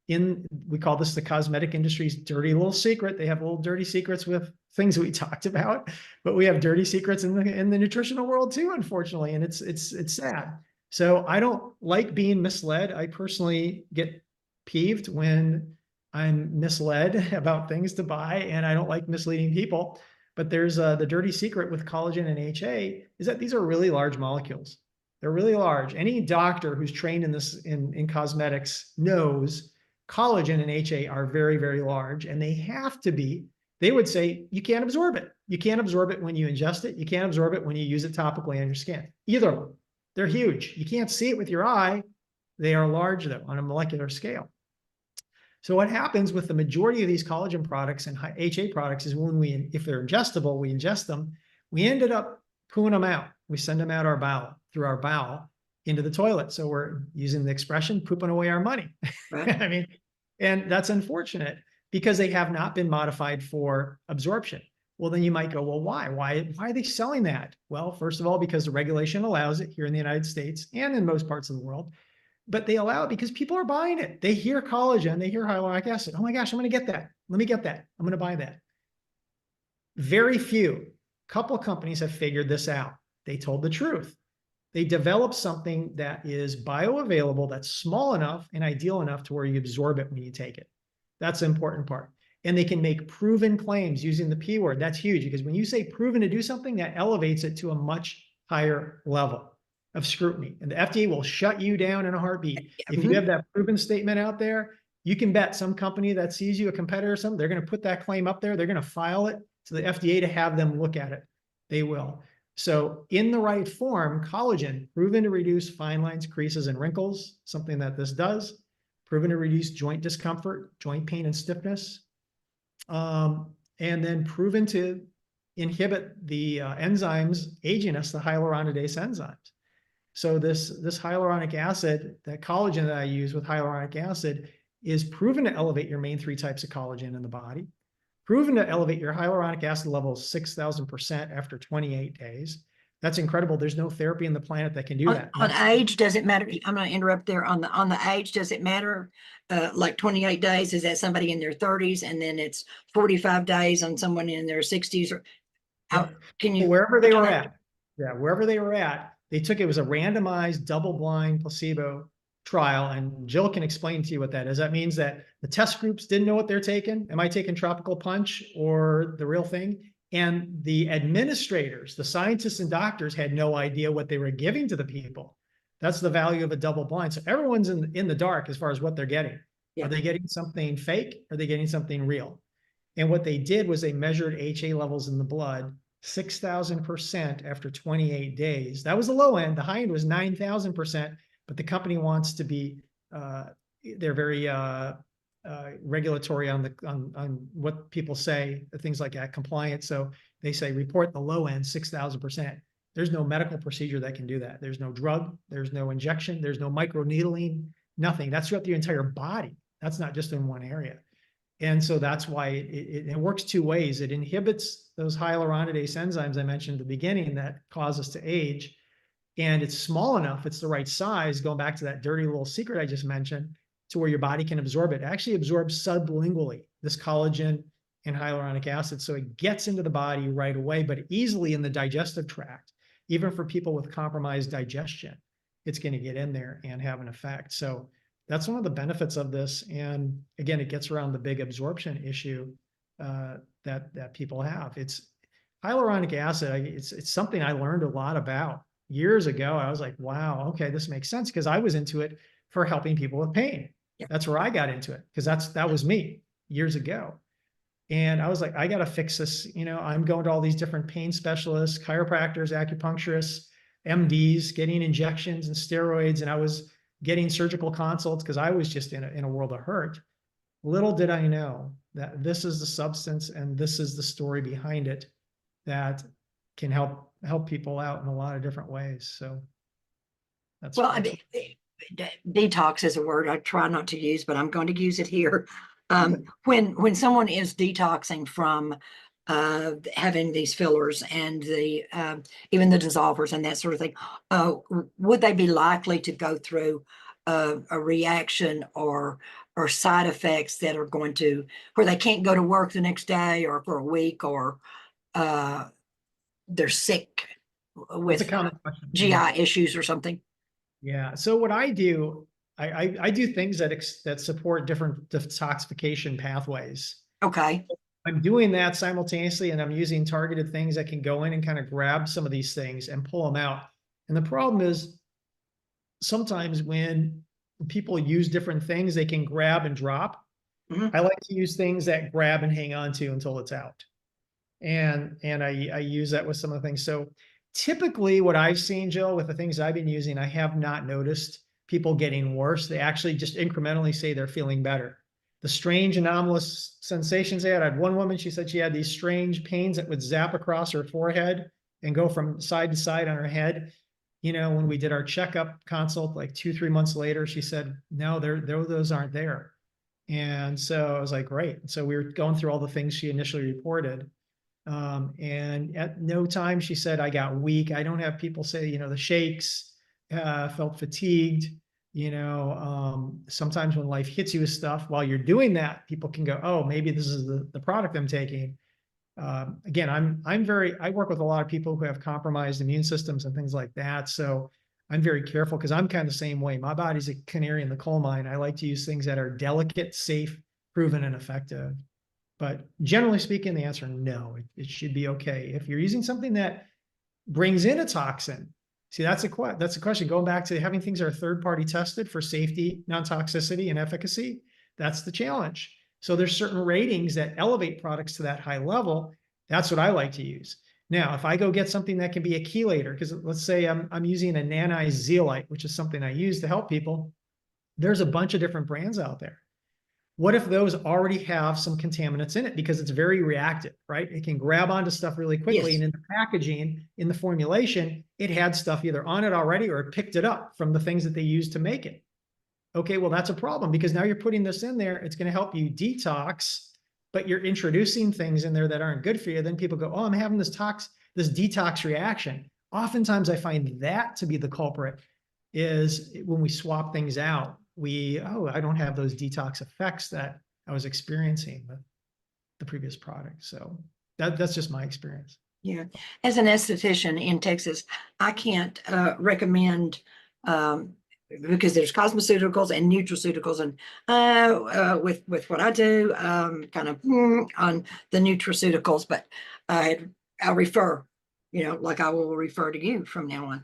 we call this the cosmetic industry's dirty little secret. They have little dirty secrets with things we talked about, but we have dirty secrets in the nutritional world too, unfortunately, and it's sad. So I don't like being misled. I personally get peeved when I'm misled about things to buy, and I don't like misleading people. But there's the dirty secret with collagen and HA is that these are really large molecules. They're really large. Any doctor who's trained in this in cosmetics knows collagen and HA are very, very large, and they have to be. They would say you can't absorb it. You can't absorb it when you ingest it. You can't absorb it when you use it topically on your skin. Either of them. They're huge. You can't see it with your eye. They are large, though, on a molecular scale. So what happens with the majority of these collagen products and HA products is if they're ingestible, we ingest them, we ended up pooing them out. We send them out through our bowel into the toilet. So we're using the expression, pooping away our money. Right. I mean, and that's unfortunate because they have not been modified for absorption. Well, then you might go, well, why? Why are they selling that? Well, first of all, because the regulation allows it here in the United States and in most parts of the world. But they allow it because people are buying it. They hear collagen, they hear hyaluronic acid. Oh my gosh, I'm going to get that. Let me get that. I'm going to buy that. Very few, couple of companies have figured this out. They told the truth. They developed something that is bioavailable, that's small enough and ideal enough to where you absorb it when you take it. That's the important part. And they can make proven claims using the P word. That's huge because when you say proven to do something, that elevates it to a much higher level of scrutiny. And the FDA will shut you down in a heartbeat. If you have that proven statement out there, you can bet some company that sees you, a competitor or something, they're going to put that claim up there. They're going to file it to the FDA to have them look at it. They will. So in the right form, collagen, proven to reduce fine lines, creases, and wrinkles, something that this does, proven to reduce joint discomfort, joint pain, and stiffness, and then proven to inhibit the enzymes aging us, the hyaluronidase enzymes. So this hyaluronic acid, that collagen that I use with hyaluronic acid, is proven to elevate your main 3 types of collagen in the body, proven to elevate your hyaluronic acid levels 6,000% after 28 days. That's incredible. There's no therapy in the planet that can do that. On age, does it matter? I'm going to interrupt there. On the age, does it matter? Like 28 days, is that somebody in their 30s, and then it's 45 days on someone in their 60s? Or how can you? Wherever they were at, yeah, wherever they were at, it was a randomized, double-blind placebo trial, and Jill can explain to you what that is. That means that the test groups didn't know what they're taking. Am I taking tropical punch or the real thing? And the administrators, the scientists and doctors, had no idea what they were giving to the people. That's the value of a double blind. So everyone's in the dark as far as what they're getting. Yeah. Are they getting something fake? Are they getting something real? And what they did was they measured HA levels in the blood 6,000% after 28 days. That was the low end. The high end was 9,000%. But the company wants to be, they're very regulatory on what people say, things like that, compliant. So they say report the low end 6,000%. There's no medical procedure that can do that. There's no drug, there's no injection, there's no microneedling, nothing. That's throughout the entire body. That's not just in one area. And so that's why it works 2 ways. It inhibits those hyaluronidase enzymes I mentioned at the beginning that cause us to age. And it's small enough, it's the right size, going back to that dirty little secret I just mentioned, to where your body can absorb it. It actually absorbs sublingually, this collagen and hyaluronic acid. So it gets into the body right away, but easily in the digestive tract. Even for people with compromised digestion, it's going to get in there and have an effect. So that's one of the benefits of this. And again, it gets around the big absorption issue that people have. It's hyaluronic acid. It's something I learned a lot about years ago. I was like, wow, okay, this makes sense, because I was into it for helping people with pain. Yeah. That's where I got into it, because that was me years ago. And I was like, I got to fix this. You know, I'm going to all these different pain specialists, chiropractors, acupuncturists, MDs, getting injections and steroids. And I was getting surgical consults because I was just in a world of hurt. Little did I know that this is the substance and this is the story behind it that can help people out in a lot of different ways. So that's Well, I that's mean, detox is a word I try not to use, but I'm going to use it here. When someone is detoxing from having these fillers and the even the dissolvers and that sort of thing, would they be likely to go through a reaction or side effects that are going to where they can't go to work the next day or for a week, or uh, they're sick that's a with common question. GI issues or something? Yeah. So what I do, I do things that support different detoxification pathways. Okay. I'm doing that simultaneously, and I'm using targeted things that can go in and kind of grab some of these things and pull them out. And the problem is sometimes when people use different things, they can grab and drop. Mhm. I like to use things that grab and hang on to until it's out. And I use that with some of the things. So typically what I've seen, Jill, with the things I've been using, I have not noticed people getting worse. They actually just incrementally say they're feeling better. The strange anomalous sensations they had. I had one woman, she said she had these strange pains that would zap across her forehead and go from side to side on her head. You know, when we did our checkup consult, like 2, 3 months later, she said, no, those aren't there. And so I was like, great. So we were going through all the things she initially reported. And at no time she said, I got weak. I don't have people say, you know, the shakes, felt fatigued. You know, sometimes when life hits you with stuff while you're doing that, people can go, oh, maybe this is the product I'm taking. Again, I work with a lot of people who have compromised immune systems and things like that. So I'm very careful because I'm kind of the same way. My body's a canary in the coal mine. I like to use things that are delicate, safe, proven, and effective. But generally speaking, the answer no, it should be okay. If you're using something that brings in a toxin, see, that's a question. Going back to having things that are third-party tested for safety, non-toxicity, and efficacy, that's the challenge. So there's certain ratings that elevate products to that high level. That's what I like to use. Now, if I go get something that can be a chelator, because let's say I'm using a nanized zeolite, which is something I use to help people, there's a bunch of different brands out there. What if those already have some contaminants in it because it's very reactive, right? It can grab onto stuff really quickly. Yes. And in the packaging, in the formulation, it had stuff either on it already or it picked it up from the things that they used to make it. Okay, well, that's a problem because now you're putting this in there. It's going to help you detox, but you're introducing things in there that aren't good for you. Then people go, oh, I'm having this detox reaction. Oftentimes I find that to be the culprit is when we swap things out, I don't have those detox effects that I was experiencing with the previous product. So that's just my experience. Yeah. As an esthetician in Texas, I can't recommend because there's cosmeceuticals and nutraceuticals, and with what I do, kind of on the nutraceuticals, but I refer, you know, like I will refer to you from now on,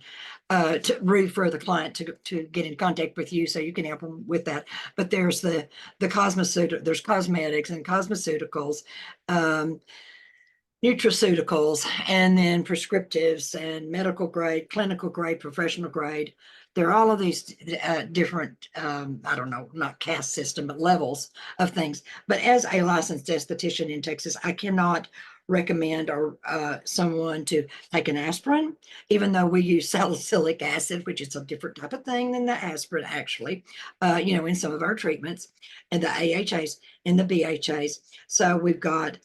to refer the client to get in contact with you so you can help them with that. But there's the there's cosmetics and cosmeceuticals, nutraceuticals, and then prescriptives and medical grade, clinical grade, professional grade. There are all of these different, I don't know, not caste system, but levels of things. But as a licensed esthetician in Texas, I cannot recommend or someone to take an aspirin, even though we use salicylic acid, which is a different type of thing than the aspirin, actually, you know, in some of our treatments, and the AHAs and the BHAs. So we've got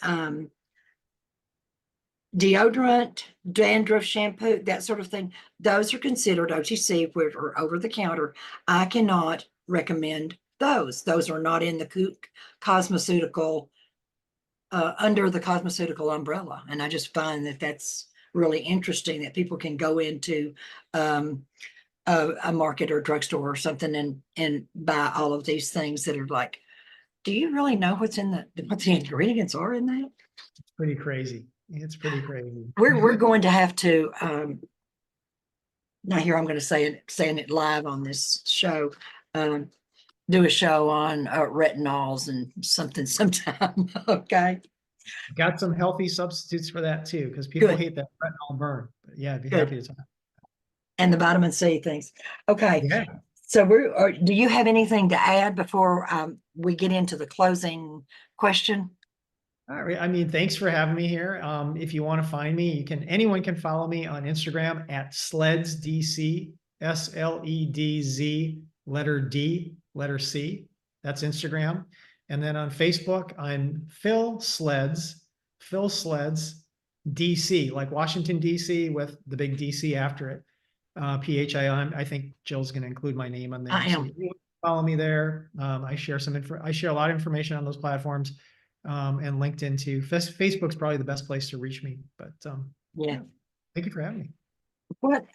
deodorant, dandruff shampoo, that sort of thing. Those are considered OTC, which are over the counter. I cannot recommend those. Those are not in the cosmeceutical, under the cosmeceutical umbrella. And I just find that that's really interesting that people can go into a market or drugstore or something and buy all of these things that are like, do you really know what's in what the ingredients are in that? It's pretty crazy. It's pretty crazy. We're going to have to now here I'm going to saying it live on this show, um, do a show on retinols and something sometime. Okay, Got some healthy substitutes for that too, because people good, hate that retinol burn. But yeah, I'd be good. happy to talk. And the vitamin C things. Okay, Yeah. so do you have anything to add before we get into the closing question? All right. I mean, thanks for having me here. If you want to find me, anyone can follow me on Instagram at Sledz DC, SLEDZ, letter D, letter C. That's Instagram. And then on Facebook, I'm Phil Sledz, DC, like Washington, DC with the big DC after it. PHIO. I think Jill's going to include my name on there. I So am. you follow me there. I share I share a lot of information on those platforms, and LinkedIn too. Facebook's probably the best place to reach me. But Yeah. thank you for having me. What,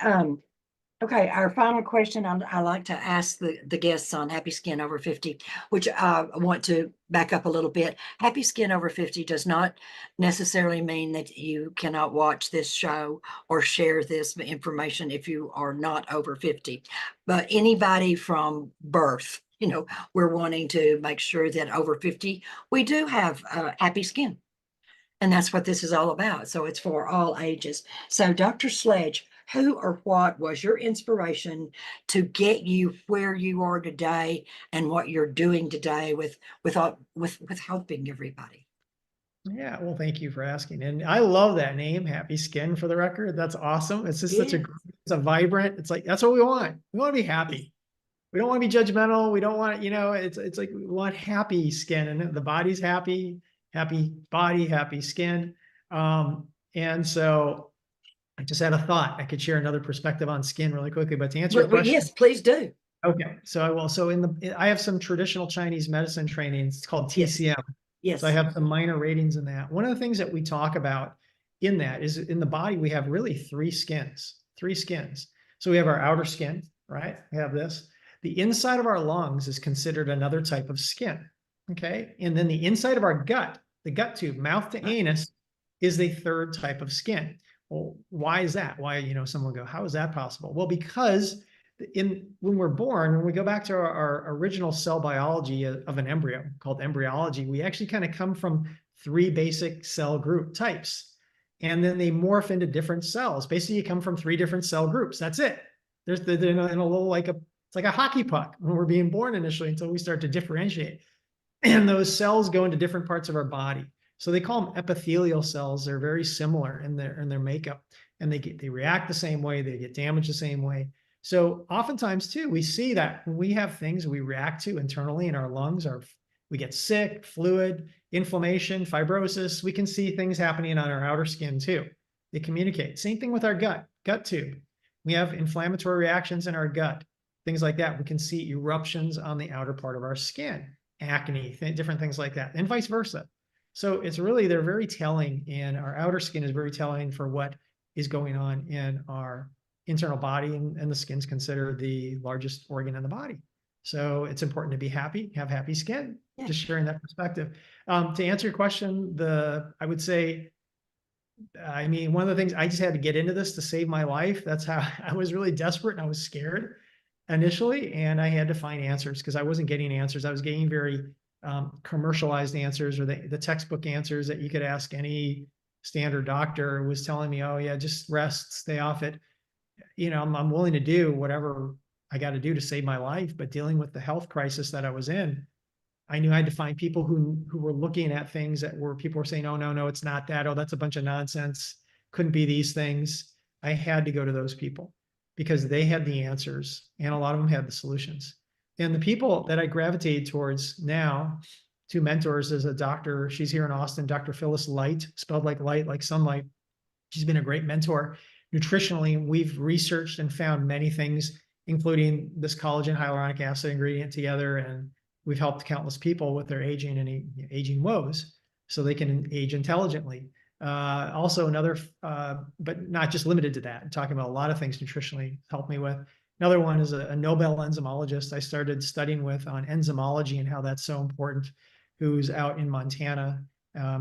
okay, our final question I like to ask the guests on Happy Skin Over 50, which I want to back up a little bit. Happy Skin Over 50 does not necessarily mean that you cannot watch this show or share this information if you are not over 50. But anybody from birth, we're wanting to make sure that over 50, we do have happy skin. And that's what this is all about. So it's for all ages. So Dr. Sledge, who or what was your inspiration to get you where you are today and what you're doing today with helping everybody? Yeah, well, thank you for asking. And I love that name, Happy Skin, for the record. That's awesome. It's just Yeah. it's a vibrant, it's like, that's what we want. We want to be happy. We don't want to be judgmental. We don't want, it's like we want happy skin, and the body's happy, happy body, happy skin. And so I just had a thought. I could share another perspective on skin really quickly, but to answer your question. Yes, please do. Okay. So I will. So I have some traditional Chinese medicine training. It's called TCM. Yes. So I have some minor ratings in that. One of the things that we talk about in that is in the body, we have really three skins. So we have our outer skin, right? We have this. The inside of our lungs is considered another type of skin. Okay. And then the inside of our gut, the gut tube, mouth to anus, is the third type of skin. Well, why is that? Why, someone will go, how is that possible? Well, because when we're born, when we go back to our original cell biology of an embryo called embryology, we actually kind of come from three basic cell group types. And then they morph into different cells. Basically, you come from three different cell groups. That's it. There's in a little it's like a hockey puck when we're being born initially until we start to differentiate. And those cells go into different parts of our body. So they call them epithelial cells. They're very similar in their makeup, and they react the same way. They get damaged the same way. So oftentimes too, we see that when we have things we react to internally in our lungs, we get sick, fluid, inflammation, fibrosis. We can see things happening on our outer skin too. They communicate. Same thing with our gut tube. We have inflammatory reactions in our gut, things like that. We can see eruptions on the outer part of our skin, acne, different things like that, and vice versa. So they're very telling, and our outer skin is very telling for what is going on in our internal body, and the skin's considered the largest organ in the body. So it's important to be happy, have happy skin. Yeah. Just sharing that perspective. To answer your question, I would say, one of the things, I just had to get into this to save my life. That's how I was really desperate, and I was scared initially, and I had to find answers because I wasn't getting answers. I was getting very commercialized answers, or the textbook answers that you could ask any standard doctor. Was telling me, oh yeah, just rest, stay off it. I'm willing to do whatever I got to do to save my life, but dealing with the health crisis that I was in, I knew I had to find people who were looking at things people were saying, oh, no, it's not that. Oh, that's a bunch of nonsense. Couldn't be these things. I had to go to those people because they had the answers, and a lot of them had the solutions. And the people that I gravitate towards now, two mentors, is a doctor. She's here in Austin, Dr. Phyllis Light, spelled like light, like sunlight. She's been a great mentor. Nutritionally, we've researched and found many things, including this collagen hyaluronic acid ingredient together, and we've helped countless people with their aging and aging woes so they can age intelligently. Also but not just limited to that. I'm talking about a lot of things nutritionally helped me with. Another one is a Nobel enzymologist I started studying with on enzymology and how that's so important, who's out in Montana.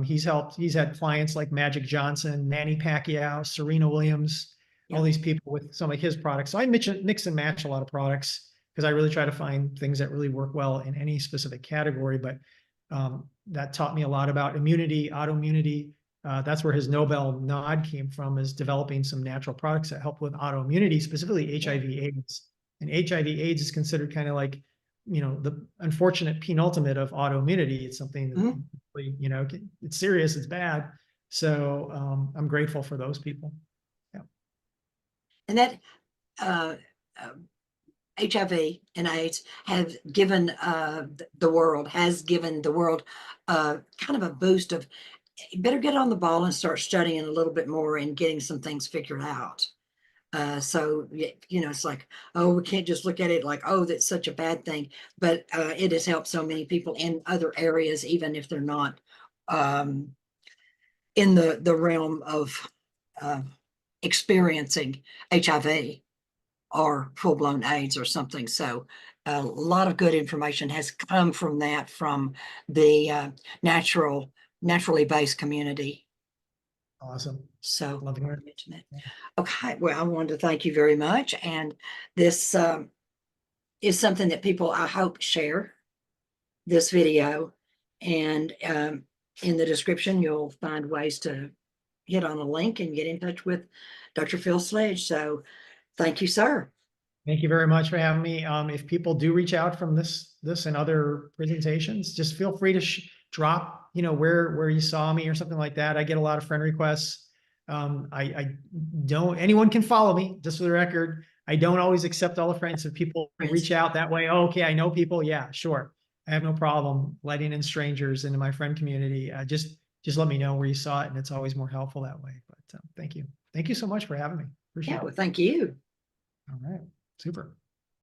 He's had clients like Magic Johnson, Manny Pacquiao, Serena Williams, all these people with some of his products. So I mix and match a lot of products because I really try to find things that really work well in any specific category. But that taught me a lot about immunity, autoimmunity. That's where his Nobel nod came from, is developing some natural products that help with autoimmunity, specifically HIV/AIDS. And HIV/AIDS is considered kind of like the unfortunate penultimate of autoimmunity. It's something that, Mhm. it's serious, it's bad. So I'm grateful for those people. Yeah. And that uh, uh, HIV and AIDS have given has given the world kind of a boost of you better get on the ball and start studying a little bit more and getting some things figured out. So it's like, oh, we can't just look at it like, oh, that's such a bad thing. But it has helped so many people in other areas, even if they're not um, in the realm of uh, experiencing HIV or full-blown AIDS or something. So a lot of good information has come from that, from the naturally based community. Awesome. So Loving I it. wanted to mention that. Yeah. Okay, well, I wanted to thank you very much. And this is something that people, I hope, share this video. And in the description, you'll find ways to hit on a link and get in touch with Dr. Phil Sledge. So thank you, sir. Thank you very much for having me. If people do reach out from this and other presentations, just feel free to drop, where you saw me or something like that. I get a lot of friend requests. I don't, anyone can follow me, just for the record. I don't always accept all the friends. If people reach out that way, oh, okay, I know people. Yeah, sure. I have no problem letting in strangers into my friend community. Just let me know where you saw it, and it's always more helpful that way. But thank you. Thank you so much for having me. Appreciate Yeah, well, it. thank you. All right. Super.